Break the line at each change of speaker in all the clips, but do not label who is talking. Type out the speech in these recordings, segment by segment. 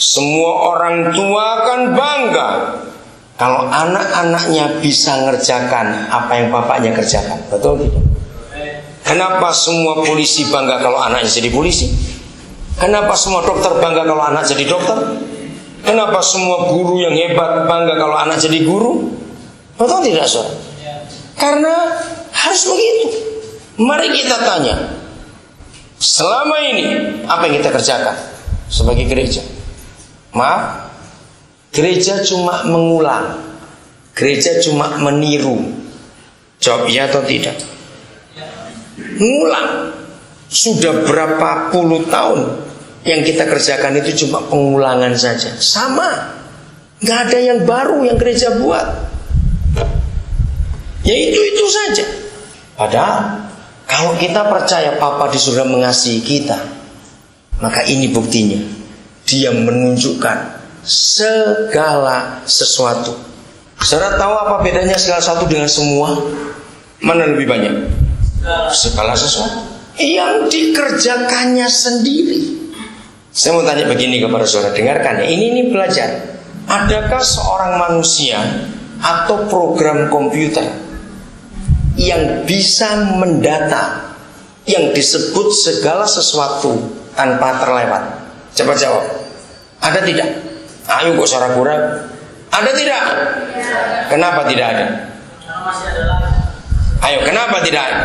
Semua orang tua akan bangga kalau anak-anaknya bisa ngerjakan apa yang bapaknya kerjakan. Betul tidak? Kenapa semua polisi bangga kalau anaknya jadi polisi? Kenapa semua dokter bangga kalau anak jadi dokter? Kenapa semua guru yang hebat bangga kalau anak jadi guru? Betul tidak, saudara? Karena harus begitu. Mari kita tanya, selama ini apa yang kita kerjakan sebagai gereja? Maaf, gereja cuma mengulang, gereja cuma meniru. Jawab iya atau tidak? Mengulang. Sudah berapa puluh tahun yang kita kerjakan itu cuma pengulangan saja. Sama, nggak ada yang baru yang gereja buat. Ya itu saja. Padahal kalau kita percaya Papa di surga mengasihi kita, maka ini buktinya. Dia menunjukkan segala sesuatu. Saudara tahu apa bedanya segala sesuatu dengan semua? Mana lebih banyak? Segala sesuatu yang dikerjakannya sendiri. Saya mau tanya begini kepada saudara, dengarkan ya. Ini belajar. Adakah seorang manusia atau program komputer yang bisa mendata yang disebut segala sesuatu tanpa terlewat? Coba jawab. Ada tidak? Ayo kok suara kurang. Ada tidak? Kenapa tidak ada? Ayo, kenapa tidak ada?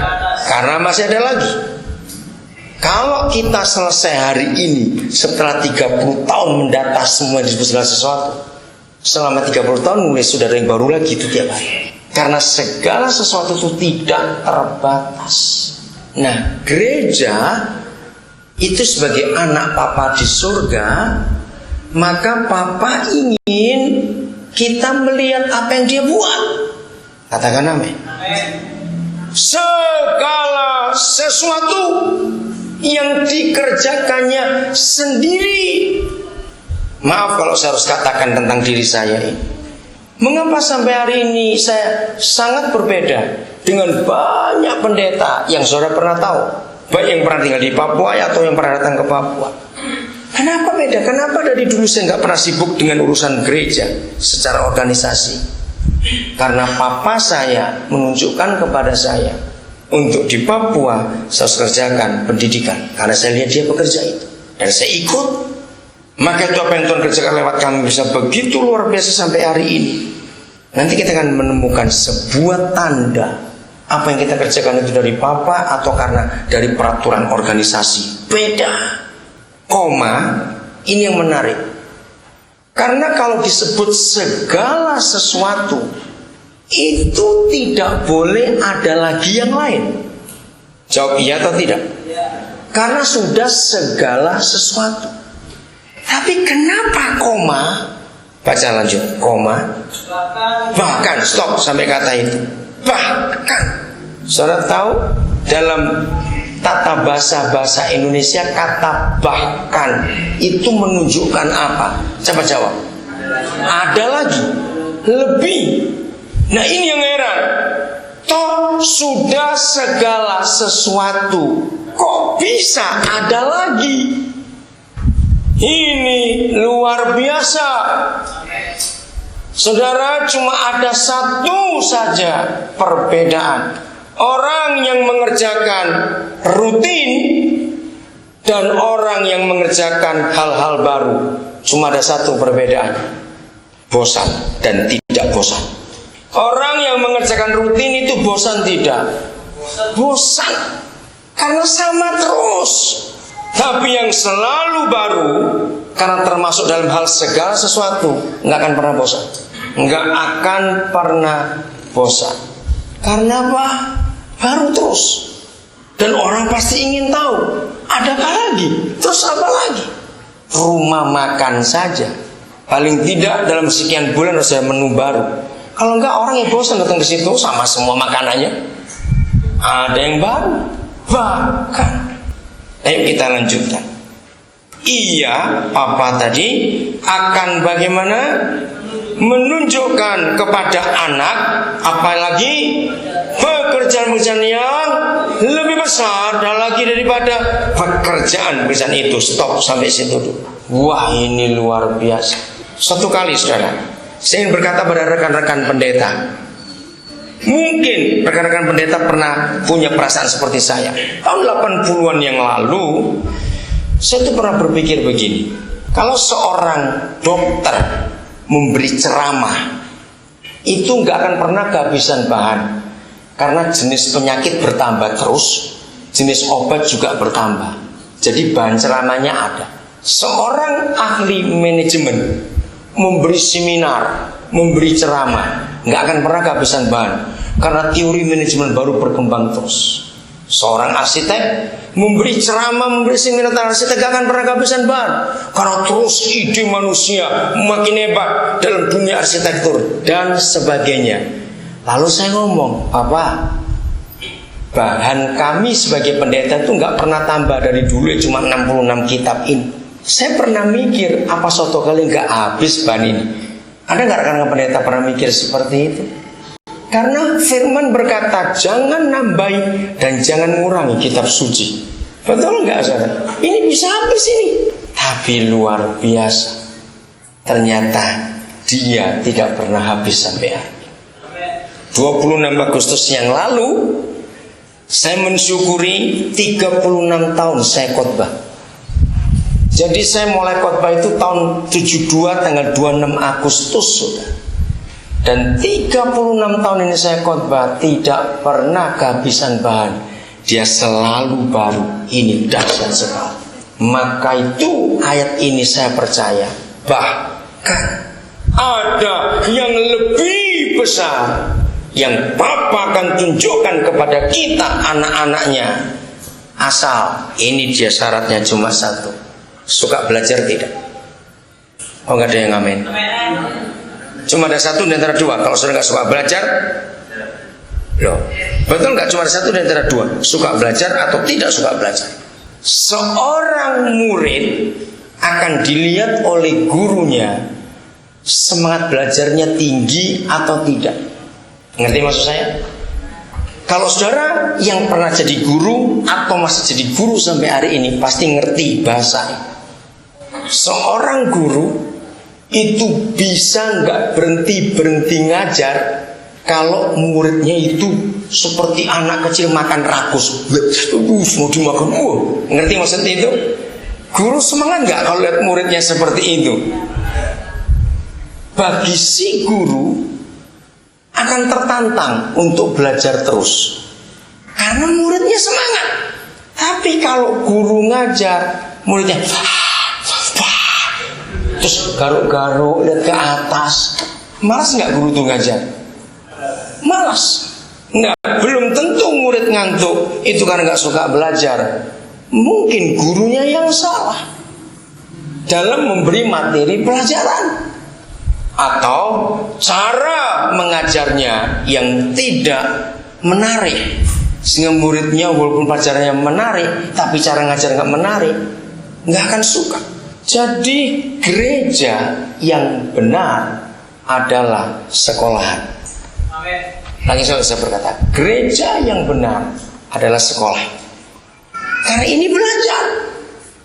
Karena masih ada lagi. Kalau kita selesai hari ini setelah 30 tahun mendata semua disebut segala sesuatu, selama 30 tahun mulai sudah ada yang baru lagi itu tiap hari. Karena segala sesuatu itu tidak terbatas. Nah, gereja itu sebagai anak Papa di surga, maka Papa ingin kita melihat apa yang dia buat. Katakan amin. Segala sesuatu yang dikerjakannya sendiri. Maaf kalau saya harus katakan tentang diri saya ini. Mengapa sampai hari ini saya sangat berbeda dengan banyak pendeta yang saudara pernah tahu, baik yang pernah tinggal di Papua atau yang pernah datang ke Papua. Kenapa beda? Kenapa dari dulu saya nggak pernah sibuk dengan urusan gereja secara organisasi? Karena Papa saya menunjukkan kepada saya untuk di Papua saya harus kerjakan pendidikan. Karena saya lihat dia bekerja itu dan saya ikut. Maka itu apa yang Tuhan kerjakan lewat kami bisa begitu luar biasa sampai hari ini. Nanti kita akan menemukan sebuah tanda apa yang kita kerjakan itu dari Papa atau karena dari peraturan organisasi. Beda. Koma, ini yang menarik. Karena kalau disebut segala sesuatu, itu tidak boleh ada lagi yang lain. Jawab iya atau tidak? Karena sudah segala sesuatu. Tapi kenapa koma? Baca lanjut. Koma. Bahkan, stop sampai kata itu. Bahkan. Saudara tahu dalam tata bahasa Indonesia kata bahkan itu menunjukkan apa? Coba jawab. Ada lagi. Lebih. Nah ini yang heran. Toh sudah segala sesuatu, kok bisa ada lagi? Ini luar biasa. Saudara, cuma ada satu saja perbedaan. Orang yang mengerjakan rutin dan orang yang mengerjakan hal-hal baru. Cuma ada satu perbedaan. Bosan dan tidak bosan. Orang yang mengerjakan rutin itu bosan tidak? Bosan. Karena sama terus. Tapi yang selalu baru, karena termasuk dalam hal segala sesuatu, nggak akan pernah bosan. Nggak akan pernah bosan. Karena apa? Baru terus. Dan orang pasti ingin tahu, ada apa lagi? Terus apa lagi? Rumah makan saja, paling tidak dalam sekian bulan harus ada menu baru. Kalau enggak orang yang bosan datang ke situ sama semua makanannya. Ada yang baru. Bahkan, ayo kita lanjutkan. Iya, Papa tadi akan bagaimana menunjukkan kepada anak, apalagi pekerjaan-pekerjaan yang lebih besar dan lagi daripada pekerjaan itu. Stop sampai situ dulu. Wah, ini luar biasa. Satu kali saudara, saya ingin berkata pada rekan-rekan pendeta. Mungkin rekan-rekan pendeta pernah punya perasaan seperti saya. Tahun 80-an yang lalu, saya tuh pernah berpikir begini. Kalau seorang dokter memberi ceramah, itu nggak akan pernah kehabisan bahan. Karena jenis penyakit bertambah terus, jenis obat juga bertambah. Jadi bahan ceramahnya ada. Seorang ahli manajemen memberi seminar, memberi ceramah, nggak akan pernah kehabisan bahan. Karena teori manajemen baru berkembang terus. Seorang arsitek memberi ceramah, memberi seminar tentang arsitek, gak akan pernah kehabisan bahan. Karena terus ide manusia makin hebat dalam dunia arsitektur dan sebagainya. Lalu saya ngomong, Bapak, bahan kami sebagai pendeta itu gak pernah tambah dari dulu, cuma 66 kitab ini. Saya pernah mikir, apa suatu kali gak habis bahan ini? Ada gak rekan pendeta pernah mikir seperti itu? Karena firman berkata, jangan nambahi dan jangan ngurangi kitab suci. Betul nggak saudara? Ini bisa habis ini. Tapi luar biasa, ternyata dia tidak pernah habis sampai hari. 26 Agustus yang lalu, saya mensyukuri 36 tahun saya khotbah. Jadi saya mulai khotbah itu tahun 72 tanggal 26 Agustus saudara. Dan 36 tahun ini saya khotbah tidak pernah kehabisan bahan. Dia selalu baru. Ini dahsyat sekali. Maka itu ayat ini saya percaya, bahkan ada yang lebih besar yang Bapa akan tunjukkan kepada kita anak-anaknya. Asal ini dia syaratnya cuma satu. Suka belajar tidak? Oh, nggak ada yang amin. Cuma ada satu di antara dua. Kalau saudara nggak suka belajar, loh, betul nggak? Cuma ada satu di antara dua, suka belajar atau tidak suka belajar. Seorang murid akan dilihat oleh gurunya semangat belajarnya tinggi atau tidak. Ngerti maksud saya? Kalau saudara yang pernah jadi guru atau masih jadi guru sampai hari ini pasti ngerti bahasa. Seorang guru itu bisa nggak berhenti ngajar kalau muridnya itu seperti anak kecil makan rakus, mau dimakan. Ngerti maksudnya itu? Guru semangat nggak kalau lihat muridnya seperti itu? Bagi si guru akan tertantang untuk belajar terus karena muridnya semangat. Tapi kalau guru ngajar, muridnya terus garuk-garuk lihat ke atas, malas nggak guru tuh ngajar? Malas. Nggak, belum tentu murid ngantuk itu karena nggak suka belajar. Mungkin gurunya yang salah dalam memberi materi pelajaran, atau cara mengajarnya yang tidak menarik, sehingga muridnya walaupun pelajarannya menarik tapi cara ngajar nggak menarik, nggak akan suka. Jadi gereja yang benar adalah sekolahan. Lagi saya berkata, gereja yang benar adalah sekolah. Karena ini belajar.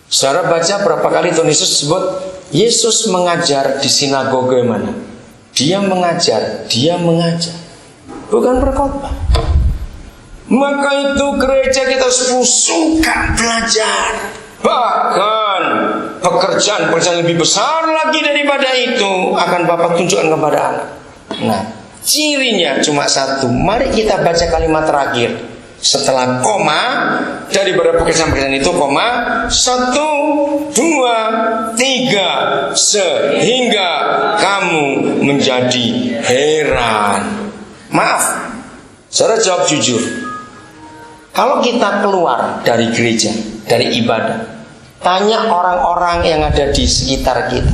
Saudara baca berapa kali Tuhan Yesus sebut Yesus mengajar di sinagoge mana? Dia mengajar, bukan berkhotbah. Maka itu gereja kita suka belajar. Bahkan pekerjaan lebih besar lagi daripada itu akan Bapak tunjukkan kepada anak. Nah, cirinya cuma satu. Mari kita baca kalimat terakhir setelah koma. Daripada pekerjaan itu koma 1, 2, 3 sehingga kamu menjadi heran. Maaf, saudara jawab jujur. Kalau kita keluar dari gereja, dari ibadah, tanya orang-orang yang ada di sekitar kita,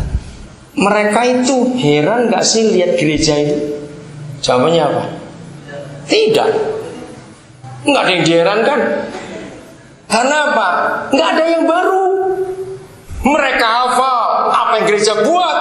mereka itu heran gak sih lihat gereja itu? Jawabannya apa? Tidak. Nggak ada yang diherankan. Karena apa? Nggak ada yang baru. Mereka hafal apa yang gereja buat,